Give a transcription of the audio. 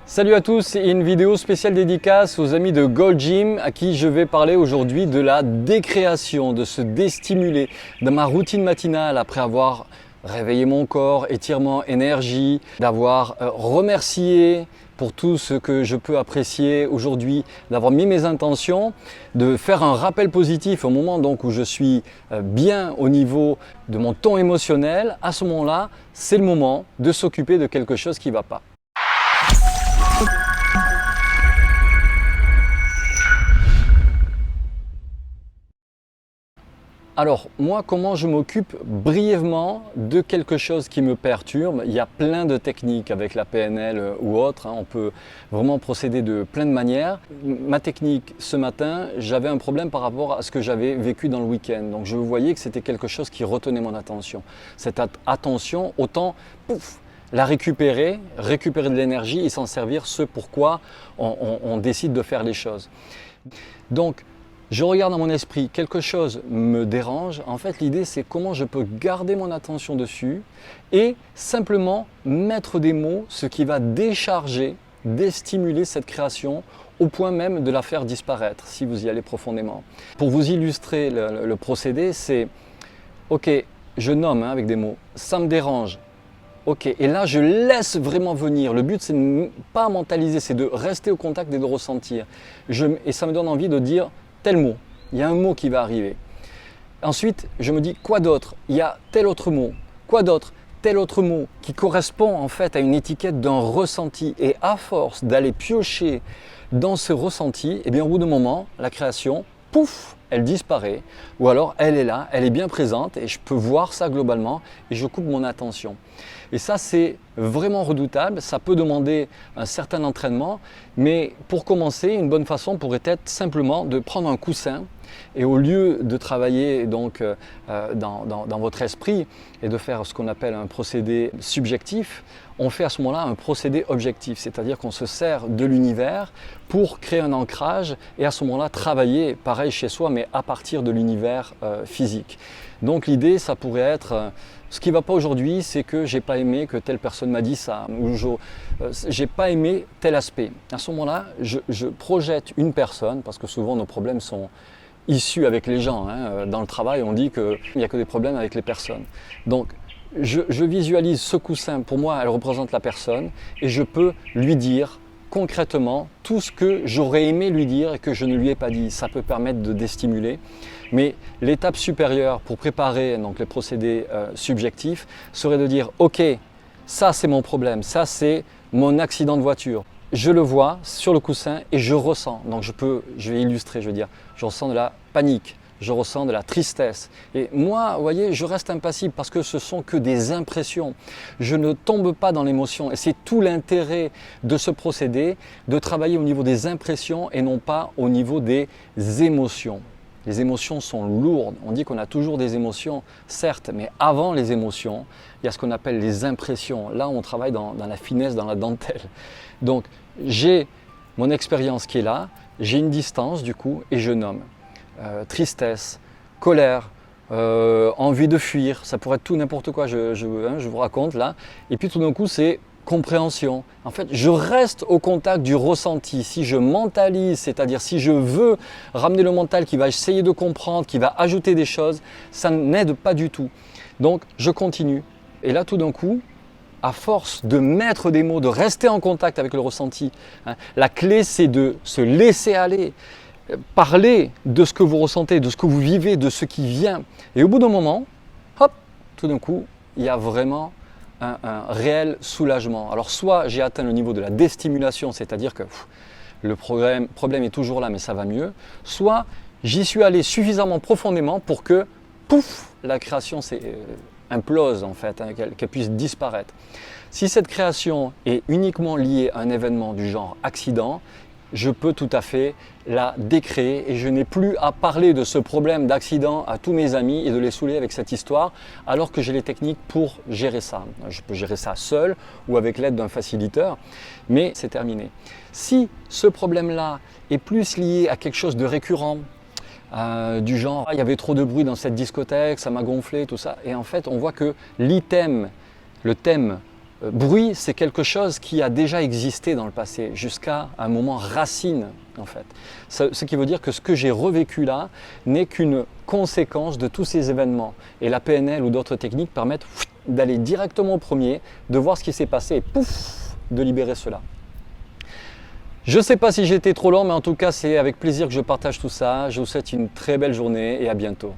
Salut à tous et une vidéo spéciale dédicace aux amis de Gold Gym à qui je vais parler aujourd'hui de la décréation, de se déstimuler dans ma routine matinale après avoir réveillé mon corps, étirement, énergie, d'avoir remercié pour tout ce que je peux apprécier aujourd'hui, d'avoir mis mes intentions, de faire un rappel positif au moment donc où je suis bien au niveau de mon ton émotionnel. À ce moment-là, c'est le moment de s'occuper de quelque chose qui ne va pas. Alors moi, comment je m'occupe brièvement de quelque chose qui me perturbe? Il y a plein de techniques avec la PNL ou autre, on peut vraiment procéder de plein de manières. Ma technique ce matin, j'avais un problème par rapport à ce que j'avais vécu dans le week-end. Donc je voyais que c'était quelque chose qui retenait mon attention. Cette attention, autant la récupérer de l'énergie et s'en servir ce pourquoi on décide de faire les choses. Donc, je regarde dans mon esprit, quelque chose me dérange. En fait, l'idée, c'est comment je peux garder mon attention dessus et simplement mettre des mots, ce qui va décharger, déstimuler cette création au point même de la faire disparaître, si vous y allez profondément. Pour vous illustrer le procédé, c'est « Ok, je nomme avec des mots, ça me dérange ». Ok, et là je laisse vraiment venir. Le but c'est de ne pas mentaliser, c'est de rester au contact et de ressentir. Et ça me donne envie de dire tel mot. Il y a un mot qui va arriver. Ensuite, je me dis quoi d'autre? Il y a tel autre mot. Quoi d'autre? Tel autre mot qui correspond en fait à une étiquette d'un ressenti. Et à force d'aller piocher dans ce ressenti, eh bien au bout d'un moment, la création, pouf, elle disparaît. Ou alors elle est là, elle est bien présente et je peux voir ça globalement et je coupe mon attention. Et ça, c'est vraiment redoutable. Ça peut demander un certain entraînement, mais pour commencer, une bonne façon pourrait être simplement de prendre un coussin et au lieu de travailler donc dans votre esprit et de faire ce qu'on appelle un procédé subjectif, on fait à ce moment-là un procédé objectif, c'est-à-dire qu'on se sert de l'univers pour créer un ancrage et à ce moment-là travailler pareil chez soi, mais à partir de l'univers physique. Donc l'idée, ça pourrait être ce qui ne va pas aujourd'hui, c'est que j'ai pas aimé que telle personne m'a dit ça, ou j'ai pas aimé tel aspect. À ce moment-là, je projette une personne, parce que souvent nos problèmes sont issus avec les gens. Dans le travail, on dit qu'il n'y a que des problèmes avec les personnes. Donc, je visualise ce coussin, pour moi, elle représente la personne, et je peux lui dire concrètement tout ce que j'aurais aimé lui dire et que je ne lui ai pas dit. Ça peut permettre de déstimuler. Mais l'étape supérieure pour préparer donc, les procédés subjectifs serait de dire « Ok, ça c'est mon problème, ça c'est mon accident de voiture. Je le vois sur le coussin et je ressens. » Donc je vais illustrer, je veux dire, je ressens de la panique, je ressens de la tristesse. Et moi, vous voyez, je reste impassible parce que ce sont que des impressions. Je ne tombe pas dans l'émotion et c'est tout l'intérêt de ce procédé, de travailler au niveau des impressions et non pas au niveau des émotions. Les émotions sont lourdes. On dit qu'on a toujours des émotions, certes, mais avant les émotions, il y a ce qu'on appelle les impressions. Là, on travaille dans la finesse, dans la dentelle. Donc, j'ai mon expérience qui est là, j'ai une distance du coup et je nomme. Tristesse, colère, envie de fuir, ça pourrait être tout n'importe quoi, je vous raconte là. Et puis tout d'un coup, c'est compréhension. En fait, je reste au contact du ressenti. Si je mentalise, c'est-à-dire si je veux ramener le mental qui va essayer de comprendre, qui va ajouter des choses, ça n'aide pas du tout. Donc, je continue. Et là, tout d'un coup, à force de mettre des mots, de rester en contact avec le ressenti, la clé, c'est de se laisser aller. Parler de ce que vous ressentez, de ce que vous vivez, de ce qui vient. Et au bout d'un moment, hop, tout d'un coup, il y a vraiment un réel soulagement. Alors soit j'ai atteint le niveau de la déstimulation, c'est-à-dire que le problème est toujours là mais ça va mieux, soit j'y suis allé suffisamment profondément pour que pouf, la création implose en fait, qu'elle puisse disparaître. Si cette création est uniquement liée à un événement du genre accident, je peux tout à fait la décréer et je n'ai plus à parler de ce problème d'accident à tous mes amis et de les saouler avec cette histoire alors que j'ai les techniques pour gérer ça. Je peux gérer ça seul ou avec l'aide d'un facilitateur, mais c'est terminé. Si ce problème-là est plus lié à quelque chose de récurrent, du genre il y avait trop de bruit dans cette discothèque, ça m'a gonflé, tout ça, et en fait on voit que le thème Bruit, c'est quelque chose qui a déjà existé dans le passé, jusqu'à un moment racine en fait. Ce qui veut dire que ce que j'ai revécu là n'est qu'une conséquence de tous ces événements. Et la PNL ou d'autres techniques permettent d'aller directement au premier, de voir ce qui s'est passé et pouf, de libérer cela. Je ne sais pas si j'ai été trop long, mais en tout cas c'est avec plaisir que je partage tout ça. Je vous souhaite une très belle journée et à bientôt.